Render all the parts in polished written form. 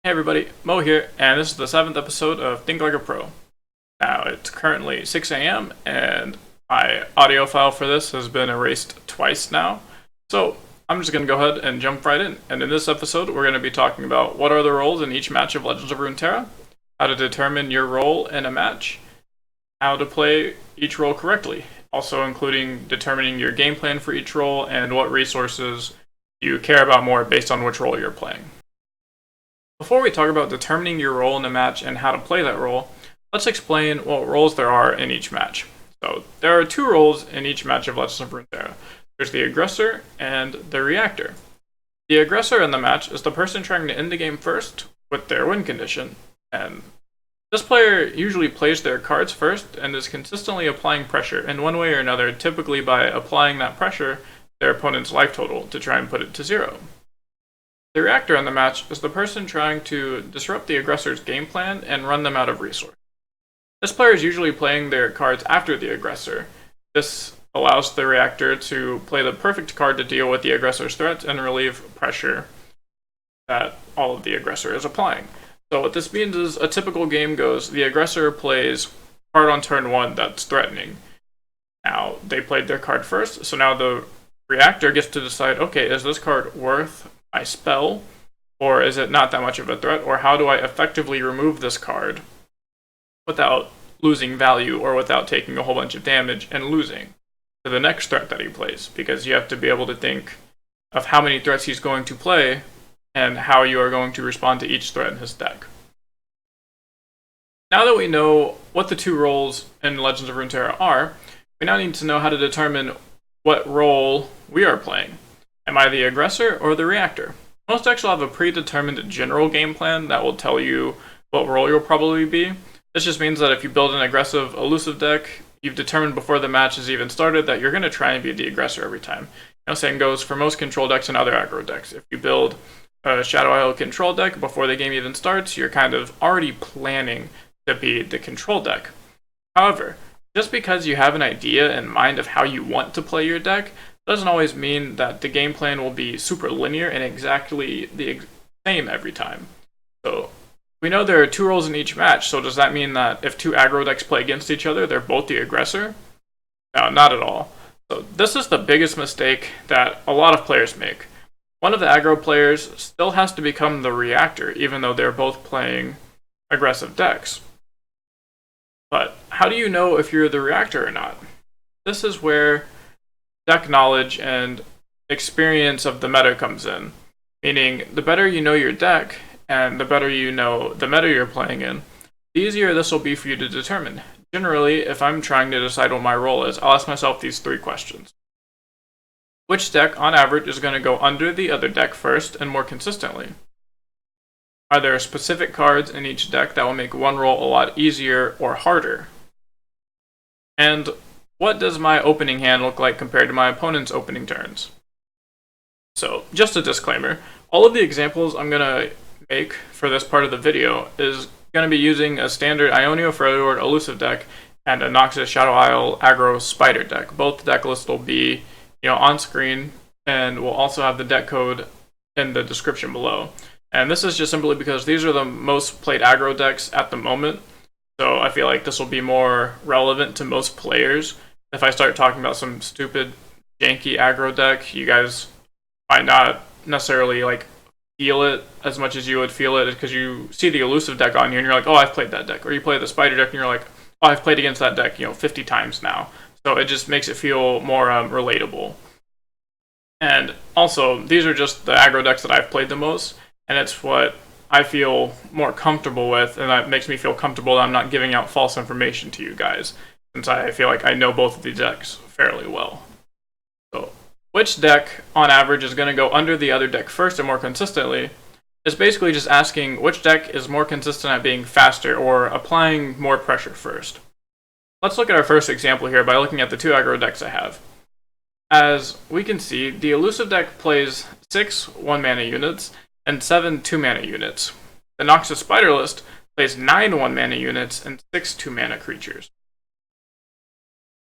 Hey everybody, Mo here, and this is the 7th episode of Think Like a Pro. Now, it's currently 6 a.m., and my audio file for this has been erased twice now, so I'm just going to go ahead and jump right in. And in this episode, we're going to be talking about what are the roles in each match of Legends of Runeterra, how to determine your role in a match, how to play each role correctly, also including determining your game plan for each role and what resources you care about more based on which role you're playing. Before we talk about determining your role in a match and how to play that role, let's explain what roles there are in each match. So, there are two roles in each match of Legends of Runeterra. There's the aggressor and the reactor. The aggressor in the match is the person trying to end the game first with their win condition, and this player usually plays their cards first and is consistently applying pressure in one way or another, typically by applying that pressure their opponent's life total to try and put it to zero. The reactor in the match is the person trying to disrupt the aggressor's game plan and run them out of resource. This player is usually playing their cards after the aggressor. This allows the reactor to play the perfect card to deal with the aggressor's threats and relieve pressure that all of the aggressor is applying. So what this means is a typical game goes, the aggressor plays card on turn 1 that's threatening. Now, they played their card first, so now the reactor gets to decide, okay, is this card worth my spell, or is it not that much of a threat, or how do I effectively remove this card without losing value or without taking a whole bunch of damage and losing to the next threat that he plays, because you have to be able to think of how many threats he's going to play and how you are going to respond to each threat in his deck. Now that we know what the two roles in Legends of Runeterra are, we now need to know how to determine what role we are playing. Am I the aggressor or the reactor? Most decks will have a predetermined general game plan that will tell you what role you'll probably be. This just means that if you build an aggressive, elusive deck, you've determined before the match has even started that you're going to try and be the aggressor every time. Same goes for most control decks and other aggro decks. If you build a Shadow Isle control deck before the game even starts, you're kind of already planning to be the control deck. However, just because you have an idea in mind of how you want to play your deck, doesn't always mean that the game plan will be super linear and exactly the same every time. So, we know there are two roles in each match, so does that mean that if two aggro decks play against each other, they're both the aggressor? No, not at all. So, this is the biggest mistake that a lot of players make. One of the aggro players still has to become the reactor, even though they're both playing aggressive decks. But how do you know if you're the reactor or not? This is where deck knowledge and experience of the meta comes in. Meaning, the better you know your deck, and the better you know the meta you're playing in, the easier this will be for you to determine. Generally, if I'm trying to decide what my role is, I'll ask myself these three questions. Which deck, on average, is going to go under the other deck first and more consistently? Are there specific cards in each deck that will make one role a lot easier or harder? And what does my opening hand look like compared to my opponent's opening turns? So, just a disclaimer, all of the examples I'm going to make for this part of the video is going to be using a standard Ionio Freljord elusive deck and a Noxus Shadow Isle aggro spider deck. Both deck lists will be on screen, and we'll also have the deck code in the description below. And this is just simply because these are the most played aggro decks at the moment, so I feel like this will be more relevant to most players. If I start talking about some stupid, janky aggro deck, you guys might not necessarily feel it as much as you would feel it because you see the elusive deck on here and you're like, oh, I've played that deck. Or you play the spider deck and you're like, oh, I've played against that deck 50 times now. So it just makes it feel more relatable. And also, these are just the aggro decks that I've played the most, and it's what I feel more comfortable with, and that makes me feel comfortable that I'm not giving out false information to you guys, since I feel like I know both of these decks fairly well. So, which deck, on average, is going to go under the other deck first and more consistently, is basically just asking which deck is more consistent at being faster or applying more pressure first. Let's look at our first example here by looking at the two aggro decks I have. As we can see, the elusive deck plays 6 1-mana units and 7 2-mana units. The Noxus Spider list plays 9 1-mana units and 6 2-mana creatures.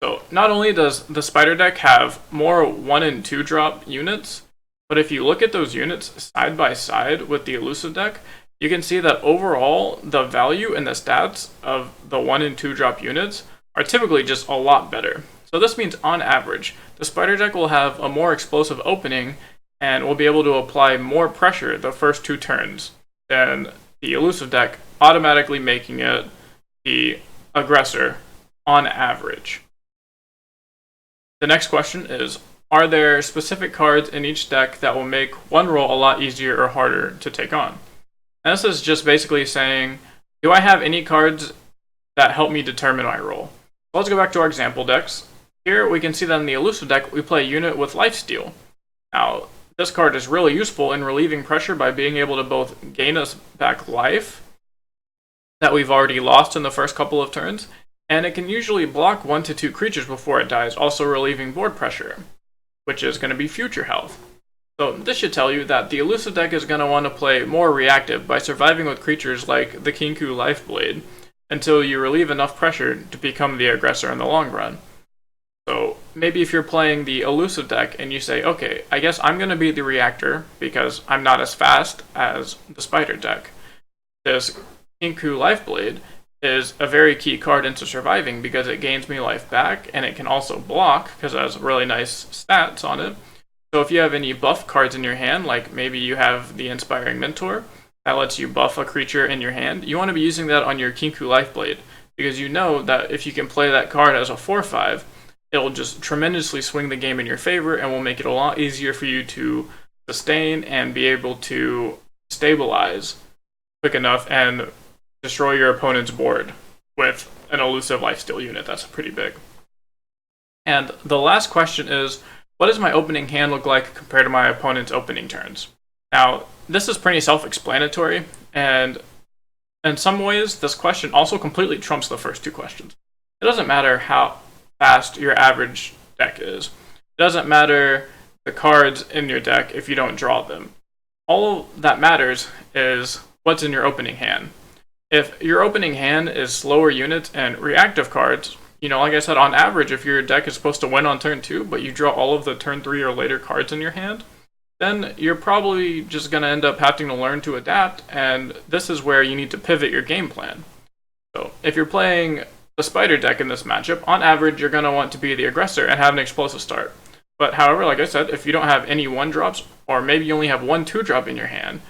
So, not only does the Spider deck have more 1 and 2 drop units, but if you look at those units side by side with the elusive deck, you can see that overall, the value and the stats of the 1 and 2 drop units are typically just a lot better. So this means on average, the spider deck will have a more explosive opening and will be able to apply more pressure the first 2 turns than the elusive deck, automatically making it the aggressor on average. The next question is, are there specific cards in each deck that will make one role a lot easier or harder to take on? And this is just basically saying, do I have any cards that help me determine my role? So let's go back to our example decks. Here we can see that in the elusive deck, we play a unit with lifesteal. Now, this card is really useful in relieving pressure by being able to both gain us back life that we've already lost in the first couple of turns, and it can usually block 1 to 2 creatures before it dies, also relieving board pressure, which is going to be future health. So this should tell you that the elusive deck is going to want to play more reactive by surviving with creatures like the Kinku Lifeblade until you relieve enough pressure to become the aggressor in the long run. So maybe if you're playing the elusive deck and you say, okay, I guess I'm going to be the reactor because I'm not as fast as the spider deck. This Kinku Lifeblade is a very key card into surviving because it gains me life back and it can also block because it has really nice stats on it. So if you have any buff cards in your hand, like maybe you have the Inspiring Mentor that lets you buff a creature in your hand, you want to be using that on your Kinku Lifeblade because you know that if you can play that card as a 4/5, it'll just tremendously swing the game in your favor and will make it a lot easier for you to sustain and be able to stabilize quick enough and destroy your opponent's board with an elusive lifesteal unit. That's pretty big. And the last question is, what does my opening hand look like compared to my opponent's opening turns? Now, this is pretty self-explanatory, and in some ways, this question also completely trumps the first 2 questions. It doesn't matter how fast your average deck is. It doesn't matter the cards in your deck if you don't draw them. All that matters is what's in your opening hand. If your opening hand is slower units and reactive cards, like I said, on average, if your deck is supposed to win on turn 2, but you draw all of the turn 3 or later cards in your hand, then you're probably just going to end up having to learn to adapt, and this is where you need to pivot your game plan. So if you're playing the spider deck in this matchup, on average, you're going to want to be the aggressor and have an explosive start. But however, like I said, if you don't have any 1-drops, or maybe you only have 1 2-drop in your hand,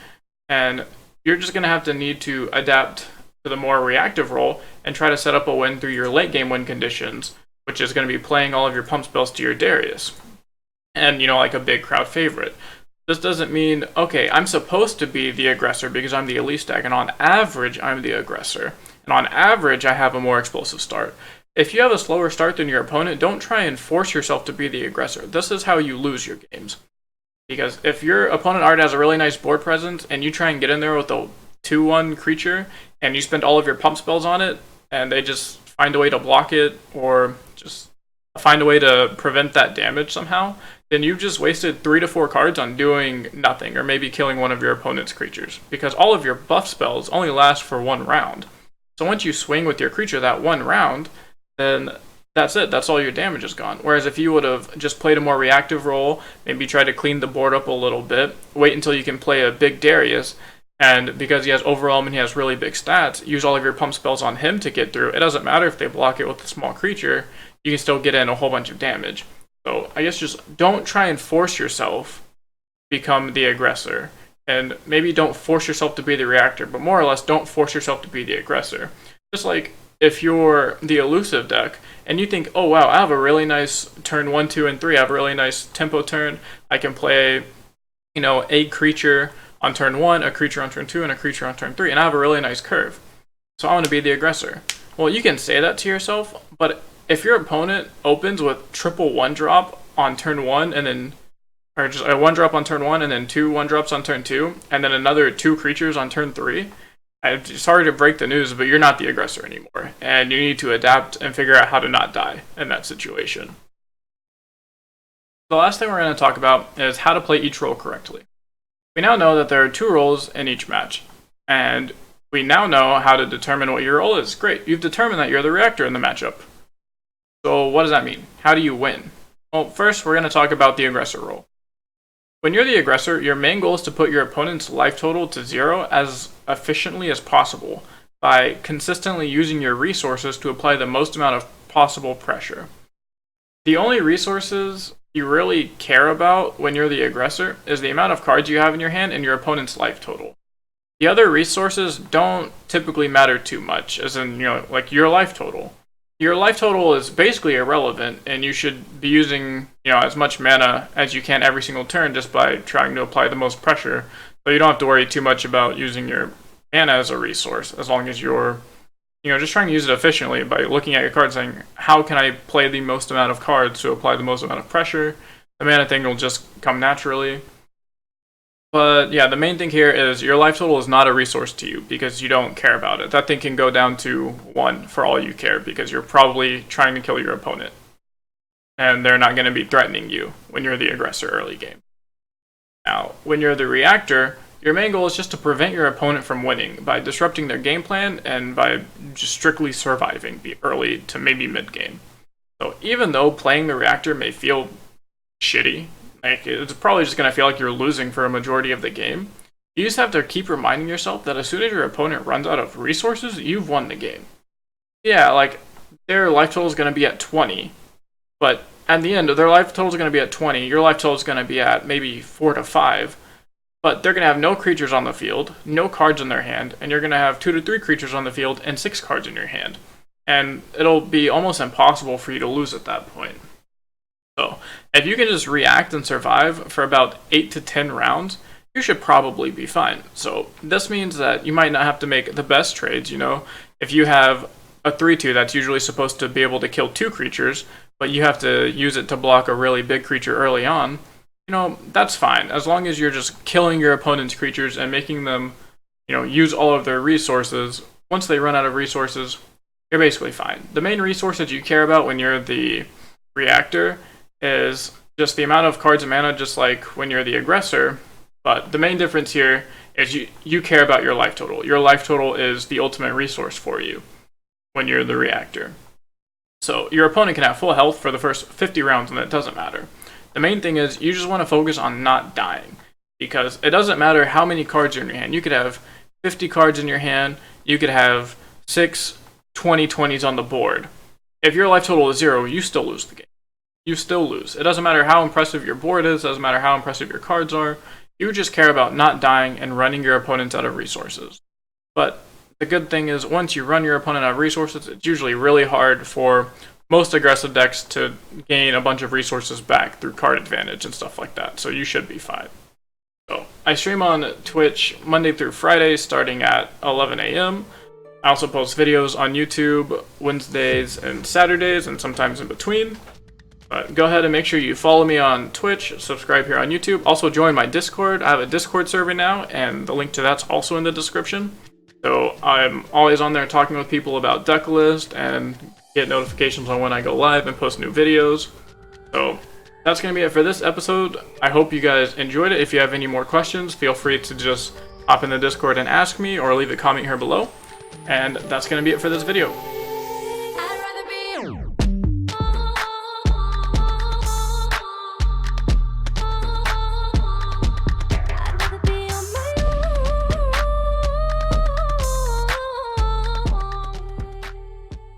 and you're just going to have to need to adapt to the more reactive role and try to set up a win through your late game win conditions, which is going to be playing all of your pump spells to your Darius. And, like a big crowd favorite. This doesn't mean, okay, I'm supposed to be the aggressor because I'm the elite deck, and on average, I'm the aggressor. And on average, I have a more explosive start. If you have a slower start than your opponent, don't try and force yourself to be the aggressor. This is how you lose your games. Because if your opponent already has a really nice board presence, and you try and get in there with a 2/1 creature, and you spend all of your pump spells on it, and they just find a way to block it, or just find a way to prevent that damage somehow, then you've just wasted 3 to 4 cards on doing nothing, or maybe killing one of your opponent's creatures. Because all of your buff spells only last for 1 round. So once you swing with your creature that 1 round, then that's it. That's all your damage is gone. Whereas if you would have just played a more reactive role, maybe try to clean the board up a little bit, wait until you can play a big Darius, and because he has Overwhelm and he has really big stats, use all of your pump spells on him to get through. It doesn't matter if they block it with a small creature, you can still get in a whole bunch of damage. So I guess just don't try and force yourself to become the aggressor. And maybe don't force yourself to be the reactor, but more or less don't force yourself to be the aggressor. Just like if you're the elusive deck and you think, oh wow, I have a really nice turn 1, 2, and 3, I have a really nice tempo turn, I can play, a creature on turn 1, a creature on turn 2, and a creature on turn 3, and I have a really nice curve. So I want to be the aggressor. Well, you can say that to yourself, but if your opponent opens with triple 1-drop on turn 1 and then, or just a 1-drop on turn 1 and then 2 1-drops on turn 2, and then another 2 creatures on turn 3, I'm sorry to break the news, but you're not the aggressor anymore, and you need to adapt and figure out how to not die in that situation. The last thing we're going to talk about is how to play each role correctly. We now know that there are 2 roles in each match, and we now know how to determine what your role is. Great, you've determined that you're the reactor in the matchup. So what does that mean? How do you win? Well, first we're going to talk about the aggressor role. When you're the aggressor, your main goal is to put your opponent's life total to 0 as efficiently as possible by consistently using your resources to apply the most amount of possible pressure. The only resources you really care about when you're the aggressor is the amount of cards you have in your hand and your opponent's life total. The other resources don't typically matter too much, as in, like your life total. Your life total is basically irrelevant, and you should be using, as much mana as you can every single turn just by trying to apply the most pressure. So you don't have to worry too much about using your mana as a resource, as long as you're, just trying to use it efficiently by looking at your cards saying, how can I play the most amount of cards to apply the most amount of pressure? The mana thing will just come naturally. But yeah, the main thing here is your life total is not a resource to you because you don't care about it. That thing can go down to 1 for all you care because you're probably trying to kill your opponent. And they're not going to be threatening you when you're the aggressor early game. Now, when you're the reactor, your main goal is just to prevent your opponent from winning by disrupting their game plan and by just strictly surviving the early to maybe mid game. So even though playing the reactor may feel shitty, like, it's probably just going to feel like you're losing for a majority of the game, you just have to keep reminding yourself that as soon as your opponent runs out of resources, you've won the game. Yeah, like, their life total is going to be at 20, but at the end, their life total is going to be at 20, your life total is going to be at maybe 4 to 5, but they're going to have no creatures on the field, no cards in their hand, and you're going to have 2 to 3 creatures on the field and 6 cards in your hand. And it'll be almost impossible for you to lose at that point. So, if you can just react and survive for about 8 to 10 rounds, you should probably be fine. So, this means that you might not have to make the best trades, If you have a 3-2 that's usually supposed to be able to kill 2 creatures, but you have to use it to block a really big creature early on, that's fine. As long as you're just killing your opponent's creatures and making them, use all of their resources, once they run out of resources, you're basically fine. The main resource that you care about when you're the reactor is just the amount of cards and mana, just like when you're the aggressor, but the main difference here is you care about your life total. Your life total is the ultimate resource for you when you're the reactor. So your opponent can have full health for the first 50 rounds and it doesn't matter. The main thing is you just want to focus on not dying, because it doesn't matter how many cards are in your hand. You could have 50 cards in your hand, you could have 6 20/20s on the board. If your life total is 0, you still lose the game. You still lose. It doesn't matter how impressive your board is, it doesn't matter how impressive your cards are, you just care about not dying and running your opponents out of resources. But the good thing is, once you run your opponent out of resources, it's usually really hard for most aggressive decks to gain a bunch of resources back through card advantage and stuff like that, so you should be fine. So, I stream on Twitch Monday through Friday starting at 11 a.m. I also post videos on YouTube Wednesdays and Saturdays and sometimes in between. But go ahead and make sure you follow me on Twitch, subscribe here on YouTube. Also join my Discord. I have a Discord server now, and the link to that's also in the description. So I'm always on there talking with people about deck list and get notifications on when I go live and post new videos. So that's going to be it for this episode. I hope you guys enjoyed it. If you have any more questions, feel free to just hop in the Discord and ask me, or leave a comment here below. And that's going to be it for this video.